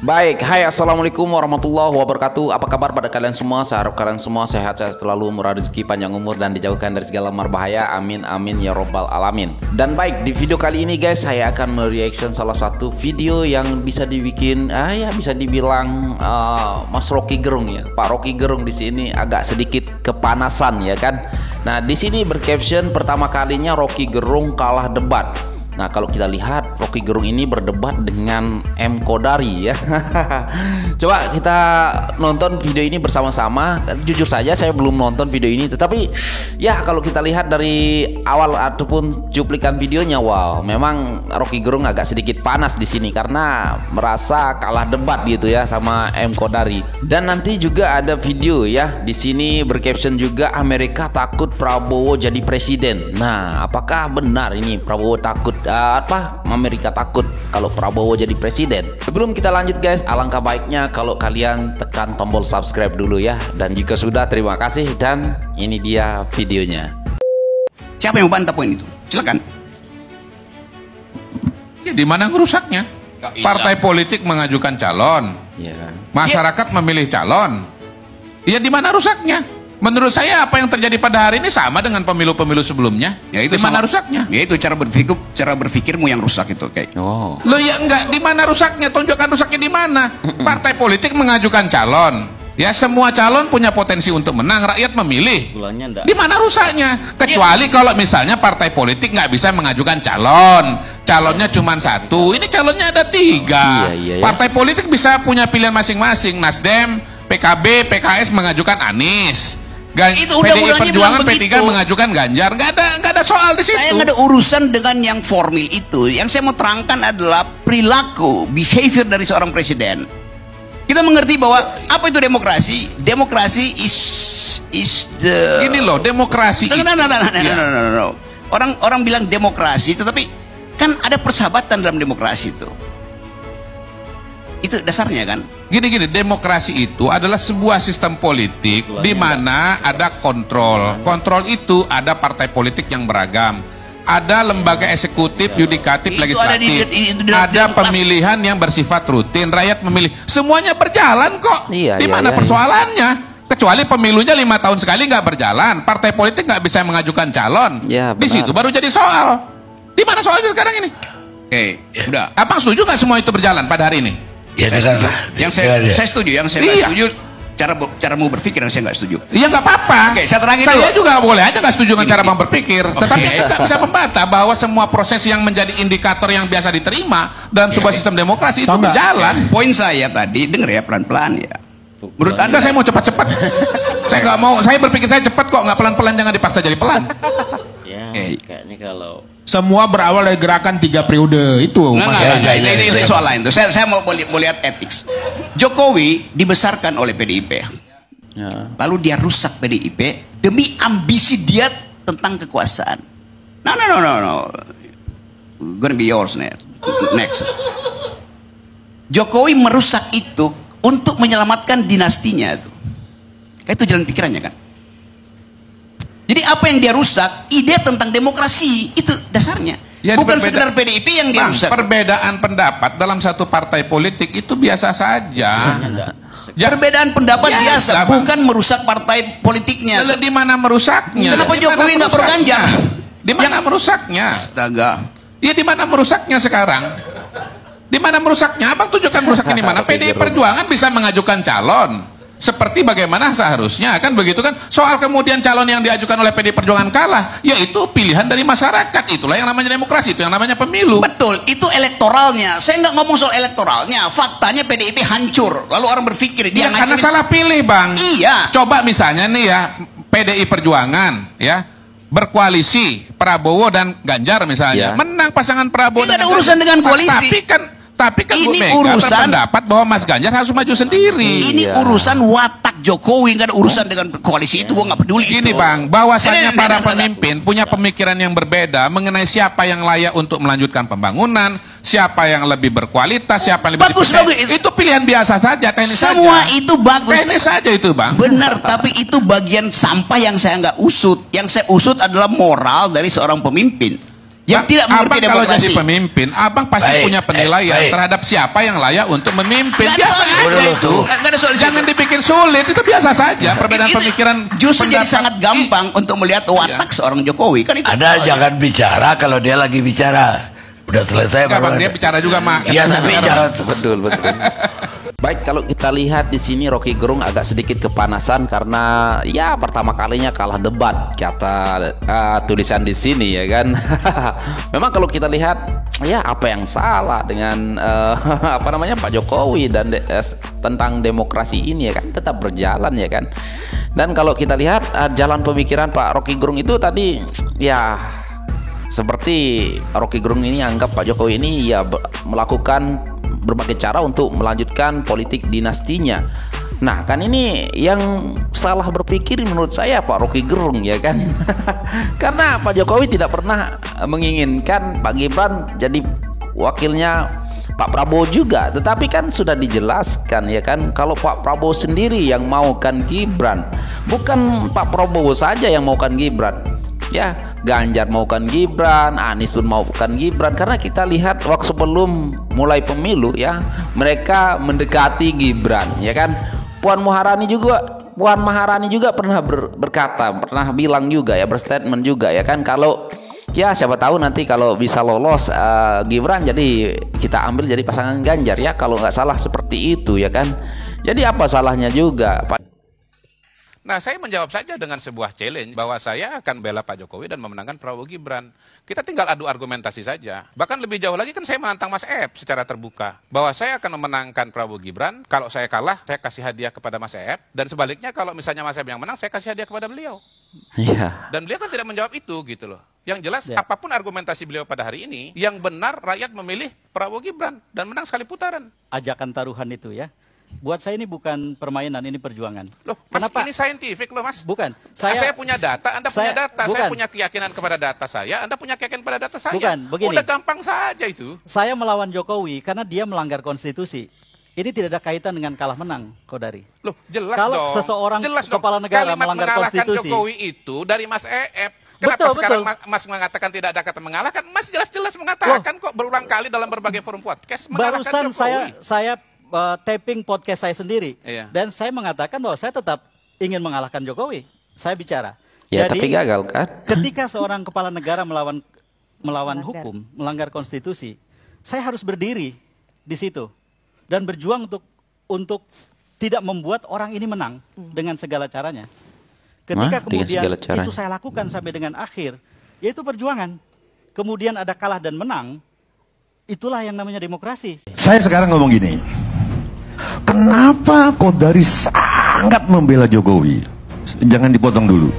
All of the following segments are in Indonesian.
Baik, hai assalamualaikum warahmatullahi wabarakatuh. Apa kabar pada kalian semua? Saya harap kalian semua sehat selalu, murah rezeki, panjang umur, dan dijauhkan dari segala marbahaya. Amin amin ya robbal alamin. Dan baik, di video kali ini guys, saya akan mereaction salah satu video yang bisa dibikin, bisa dibilang Mas Rocky Gerung ya. Pak Rocky Gerung di sini agak sedikit kepanasan ya kan. Nah di sini bercaption pertama kalinya Rocky Gerung kalah debat. Nah kalau kita lihat Rocky Gerung ini berdebat dengan M Kodari ya. Coba kita nonton video ini bersama-sama. Jujur saja saya belum nonton video ini, tetapi ya kalau kita lihat dari awal ataupun cuplikan videonya, wow, memang Rocky Gerung agak sedikit panas di sini karena merasa kalah debat gitu ya sama M Kodari. Dan nanti juga ada video ya di sini bercaption juga Amerika takut Prabowo jadi presiden. Nah apakah benar ini Prabowo takut Amerika takut kalau Prabowo jadi presiden? Sebelum kita lanjut guys, alangkah baiknya kalau kalian tekan tombol subscribe dulu ya. Dan jika sudah, terima kasih. Dan ini dia videonya. Siapa yang membantah poin itu? Silakan. Ya, di mana ngerusaknya? Partai politik mengajukan calon, masyarakat memilih calon. Ya di mana rusaknya? Menurut saya apa yang terjadi pada hari ini sama dengan pemilu-pemilu sebelumnya. Ya itu di mana rusaknya? Ya itu cara berpikirmu yang rusak itu kayak. Oh. Lo ya enggak, di mana rusaknya? Tunjukkan rusaknya di mana? Partai politik mengajukan calon. Ya semua calon punya potensi untuk menang, rakyat memilih. Di mana rusaknya? Kecuali kalau misalnya partai politik nggak bisa mengajukan calon, calonnya cuma satu. Ini calonnya ada 3. Iya. Partai politik bisa punya pilihan masing-masing. Nasdem, PKB, PKS mengajukan Anies. Itu PDI Perjuangan P3 mengajukan Ganjar. Nggak ada soal di situ. Saya nggak ada urusan dengan yang formil itu. Yang saya mau terangkan adalah perilaku, behavior dari seorang presiden. Kita mengerti bahwa apa itu demokrasi? Demokrasi is the. Gini loh, demokrasi. No. Orang bilang demokrasi, tetapi kan ada persahabatan dalam demokrasi itu. Itu dasarnya kan. Gini, demokrasi itu adalah sebuah sistem politik di mana ada kontrol. Kontrol itu ada partai politik yang beragam, ada lembaga eksekutif, yudikatif, legislatif, ada pemilihan yang bersifat rutin, rakyat memilih. Semuanya berjalan kok. Di mana persoalannya? Kecuali pemilunya 5 tahun sekali nggak berjalan, partai politik nggak bisa mengajukan calon. Di situ baru jadi soal. Di mana soalnya sekarang ini? Udah. Abang setuju nggak semua itu berjalan pada hari ini? Ya, saya setuju. Yang saya nggak setuju caramu berpikir, yang saya nggak setuju. Iya nggak apa-apa. Saya juga boleh aja nggak setuju dengan cara bang berpikir. Tetapi nggak bisa membantah bahwa semua proses yang menjadi indikator yang biasa diterima dalam sebuah sistem demokrasi itu berjalan. Poin saya tadi, denger ya pelan-pelan ya. Menurut Anda saya mau cepat-cepat. Saya nggak mau. Saya berpikir saya cepat kok, nggak pelan-pelan, jangan dipaksa jadi pelan. Kayaknya kalau semua berawal dari gerakan 3 periode itu. Ini soal lain tuh. Saya mau lihat etik. Jokowi dibesarkan oleh PDIP, lalu dia rusak PDIP demi ambisi dia tentang kekuasaan. No. Gonna be yours next. Jokowi merusak itu untuk menyelamatkan dinastinya itu. Itu jalan pikirannya kan. Jadi apa yang dia rusak, ide tentang demokrasi itu dasarnya. Ya, bukan sekedar PDIP yang dia rusak. Perbedaan pendapat dalam satu partai politik itu biasa saja. Perbedaan pendapat biasa, bukan merusak partai politiknya. Lalu di mana merusaknya? Kenapa Jokowi nggak berganjar? Di mana merusaknya? Astaga. Ya di mana merusaknya sekarang? Di mana merusaknya? Abang tunjukkan merusaknya di mana? PDI Perjuangan bisa mengajukan calon seperti bagaimana seharusnya, kan begitu kan? Soal kemudian calon yang diajukan oleh PDI Perjuangan kalah, yaitu pilihan dari masyarakat. Itulah yang namanya demokrasi, itu yang namanya pemilu. Betul, itu elektoralnya. Saya nggak ngomong soal elektoralnya. Faktanya PDIP hancur. Lalu orang berpikir dia karena salah pilih, Bang. Iya. Coba misalnya nih ya, PDI Perjuangan ya berkoalisi Prabowo dan Ganjar misalnya, menang pasangan Prabowo. Tidak ada urusan dengan koalisi. Tapi kan ini Bu Mega urusan berpendapat bahwa Mas Ganjar harus maju sendiri. Ini urusan watak Jokowi, nggak ada urusan dengan koalisi itu. Gue nggak peduli. Gini Bang, bahwasannya para pemimpin punya pemikiran yang berbeda mengenai siapa yang layak untuk melanjutkan pembangunan, siapa yang lebih berkualitas, siapa yang lebih bagus. Itu pilihan biasa saja, teknis semua saja. Itu bagus. Teknis saja itu Bang. Benar, tapi itu bagian sampah yang saya nggak usut. Yang saya usut adalah moral dari seorang pemimpin. Yang tidak mengerti abang kalau demokrasi. jadi pemimpin, abang pasti punya penilaian terhadap siapa yang layak untuk memimpin. Nggak ada Biasa soal aja itu. itu. Nggak ada soal Jangan itu. dibikin sulit, itu biasa saja. Perbedaan Itu pemikiran justru jadi pendapat. sangat gampang untuk melihat watak seorang Jokowi kan itu. Anda jangan bicara kalau dia lagi bicara. Udah selesai Enggak, bang, baru dia ada. bicara juga, Mak. Iya, tapi jangan. Betul. Baik, kalau kita lihat di sini Rocky Gerung agak sedikit kepanasan karena ya pertama kalinya kalah debat, kata tulisan di sini ya kan. Memang kalau kita lihat ya apa yang salah dengan apa namanya Pak Jokowi dan tentang demokrasi ini ya kan, tetap berjalan ya kan. Dan kalau kita lihat jalan pemikiran Pak Rocky Gerung itu tadi ya seperti Rocky Gerung ini anggap Pak Jokowi ini ya melakukan berbagai cara untuk melanjutkan politik dinastinya. Nah kan ini yang salah berpikir menurut saya Pak Rocky Gerung ya kan. Karena Pak Jokowi tidak pernah menginginkan Pak Gibran jadi wakilnya Pak Prabowo juga, tetapi kan sudah dijelaskan ya kan, kalau Pak Prabowo sendiri yang maukan Gibran, bukan Pak Prabowo saja yang maukan Gibran. Ya, Ganjar maukan Gibran, Anies pun maukan Gibran, karena kita lihat waktu sebelum mulai pemilu ya, mereka mendekati Gibran ya kan. Puan Maharani juga pernah berkata, pernah bilang juga ya, berstatement juga ya kan, kalau ya siapa tahu nanti kalau bisa lolos Gibran jadi kita ambil jadi pasangan Ganjar ya, kalau nggak salah seperti itu ya kan. Jadi apa salahnya juga Pak? Nah, saya menjawab saja dengan sebuah challenge bahwa saya akan bela Pak Jokowi dan memenangkan Prabowo Gibran. Kita tinggal adu argumentasi saja. Bahkan lebih jauh lagi kan saya menantang Mas Ep secara terbuka bahwa saya akan memenangkan Prabowo Gibran. Kalau saya kalah, saya kasih hadiah kepada Mas Ep, dan sebaliknya kalau misalnya Mas Ep yang menang, saya kasih hadiah kepada beliau. Iya. Dan beliau kan tidak menjawab itu gitu loh. Yang jelas apapun argumentasi beliau pada hari ini, yang benar rakyat memilih Prabowo Gibran dan menang sekali putaran. Ajakan taruhan itu ya. Buat saya ini bukan permainan, ini perjuangan. Loh, Mas, Kenapa? ini saintifik loh, Mas. Bukan. Saya punya data, Anda punya data. bukan. Saya punya keyakinan kepada data saya, Anda punya keyakinan pada data saya. Bukan, begini. Udah gampang saja itu. Saya melawan Jokowi karena dia melanggar konstitusi. Ini tidak ada kaitan dengan kalah menang, Kodari. Loh, jelas Kalau dong. seseorang jelas kepala dong. negara Kalimat melanggar mengalahkan konstitusi. Jokowi itu dari Mas EF. Kenapa Betul, sekarang betul. Mas mengatakan tidak ada kata mengalahkan? Mas jelas-jelas mengatakan kok berulang kali dalam berbagai forum podcast mengalahkan Barusan Jokowi. saya taping podcast saya sendiri. Iya. Dan saya mengatakan bahwa saya tetap ingin mengalahkan Jokowi. Saya bicara. Ya Jadi, tapi gagal kan. ketika seorang kepala negara melawan hukum, melanggar konstitusi, saya harus berdiri di situ dan berjuang untuk tidak membuat orang ini menang dengan segala caranya. Ketika dengan kemudian segala caranya. itu saya lakukan sampai dengan akhir, yaitu perjuangan. Kemudian ada kalah dan menang, itulah yang namanya demokrasi. Saya sekarang ngomong gini. Kenapa Kodari sangat membela Jokowi? Jangan dipotong dulu.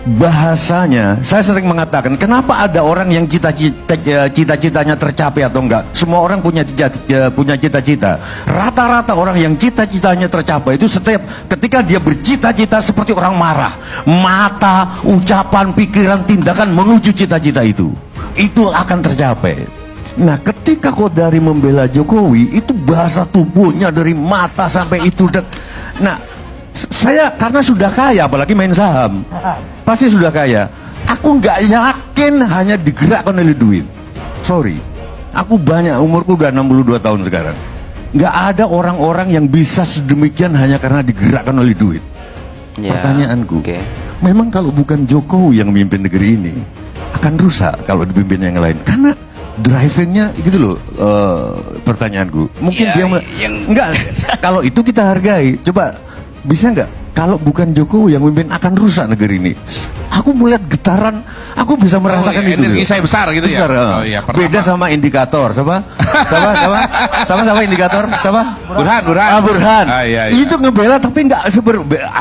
Bahasanya, saya sering mengatakan, kenapa ada orang yang cita-citanya tercapai atau enggak? Semua orang punya cita-cita. Rata-rata orang yang cita-citanya tercapai itu setiap ketika dia bercita-cita seperti orang marah. Mata, ucapan, pikiran, tindakan menuju cita-cita itu akan tercapai. Nah, ketika Kodari membela Jokowi, itu bahasa tubuhnya dari mata sampai itu. Nah, saya karena sudah kaya, apalagi main saham, pasti sudah kaya. Aku nggak yakin hanya digerakkan oleh duit. Sorry, aku banyak, umurku udah 62 tahun sekarang. Nggak ada orang-orang yang bisa sedemikian hanya karena digerakkan oleh duit. Ya, Pertanyaanku, oke. memang kalau bukan Jokowi yang memimpin negeri ini, akan rusak kalau dipimpin yang lain. Karena drivingnya gitu loh. Pertanyaanku, mungkin Ya, dia enggak. Kalau itu kita hargai. Coba bisa nggak? Kalau bukan Jokowi yang memimpin akan rusak negeri ini. Aku melihat getaran, aku bisa merasakan itu. Energi loh. saya besar gitu ya. Besar, Oh iya, pertama. beda sama indikator, sama indikator, sama Burhan. Burhan. Ah, iya. Itu ngebela tapi nggak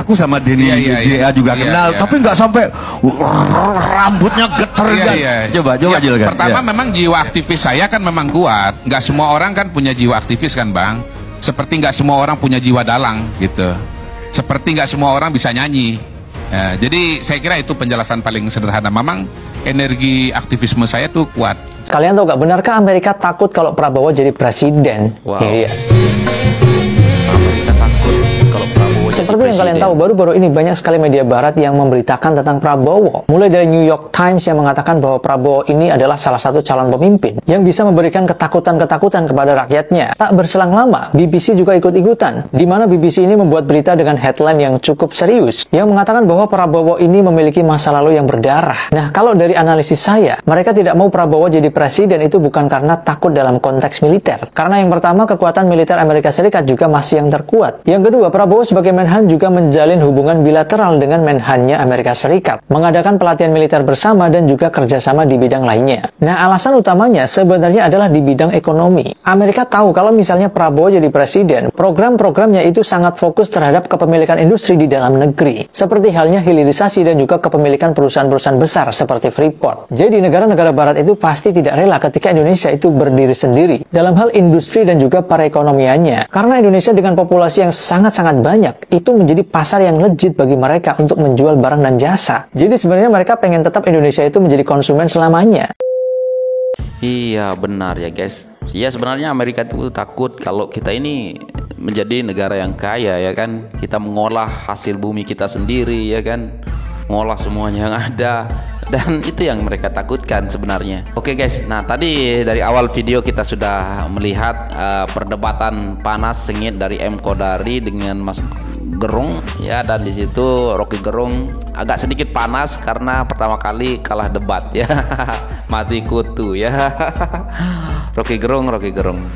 aku sama Denny Iya. juga Iya, kenal, iya. tapi nggak sampai rambutnya geter kan. Coba Ya, jelaskan. pertama Ya. memang jiwa aktivis saya kan memang kuat. Nggak semua orang kan punya jiwa aktivis kan, Bang. Seperti nggak semua orang punya jiwa dalang gitu. Seperti nggak semua orang bisa nyanyi. Ya, jadi saya kira itu penjelasan paling sederhana. Memang energi aktivisme saya tuh kuat. Kalian tahu gak, benarkah Amerika takut kalau Prabowo jadi presiden? Wow. Iya. Amerika takut kalau Prabowo jadi Seperti yang kalian tahu, baru-baru ini banyak sekali media barat yang memberitakan tentang Prabowo. Mulai dari New York Times yang mengatakan bahwa Prabowo ini adalah salah satu calon pemimpin yang bisa memberikan ketakutan-ketakutan kepada rakyatnya. Tak berselang lama, BBC juga ikut-ikutan, di mana BBC ini membuat berita dengan headline yang cukup serius, yang mengatakan bahwa Prabowo ini memiliki masa lalu yang berdarah. Nah, kalau dari analisis saya, mereka tidak mau Prabowo jadi presiden itu bukan karena takut dalam konteks militer. Karena yang pertama, kekuatan militer Amerika Serikat juga masih yang terkuat. Yang kedua, Prabowo sebagai Menhan juga menjalin hubungan bilateral dengan Menhannya Amerika Serikat, mengadakan pelatihan militer bersama dan juga kerjasama di bidang lainnya. Nah, alasan utamanya sebenarnya adalah di bidang ekonomi. Amerika tahu kalau misalnya Prabowo jadi presiden, program-programnya itu sangat fokus terhadap kepemilikan industri di dalam negeri, seperti halnya hilirisasi dan juga kepemilikan perusahaan-perusahaan besar seperti Freeport. Jadi negara-negara barat itu pasti tidak rela ketika Indonesia itu berdiri sendiri dalam hal industri dan juga perekonomiannya. Karena Indonesia dengan populasi yang sangat-sangat banyak, itu menjadi pasar yang legit bagi mereka untuk menjual barang dan jasa. Jadi sebenarnya mereka pengen tetap Indonesia itu menjadi konsumen selamanya. Iya benar ya guys. Ya sebenarnya Amerika itu takut kalau kita ini menjadi negara yang kaya ya kan. Kita mengolah hasil bumi kita sendiri ya kan. Mengolah semuanya yang ada. Dan itu yang mereka takutkan sebenarnya. Oke guys, nah tadi dari awal video kita sudah melihat perdebatan panas sengit dari M. Kodari dengan Mas Gerung ya, dan di situ Rocky Gerung agak sedikit panas karena pertama kali kalah debat ya. Mati kutu ya. Rocky Gerung.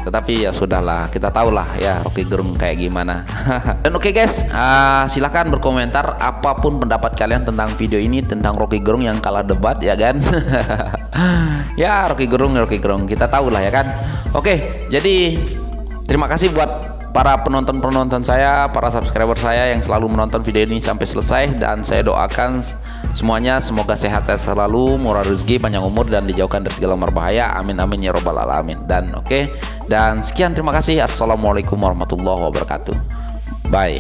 Tetapi ya sudahlah, kita tahulah ya Rocky Gerung kayak gimana. Dan oke guys, silakan berkomentar apapun pendapat kalian tentang video ini, tentang Rocky Gerung yang kalah debat ya kan. Ya Rocky Gerung kita tahulah ya kan. Oke, jadi terima kasih buat para penonton saya, para subscriber saya yang selalu menonton video ini sampai selesai, dan saya doakan semuanya semoga sehat-sehat selalu, murah rezeki, panjang umur, dan dijauhkan dari segala berbahaya. Amin amin ya robbal alamin. Dan oke, dan sekian, terima kasih. Assalamualaikum warahmatullahi wabarakatuh. Bye.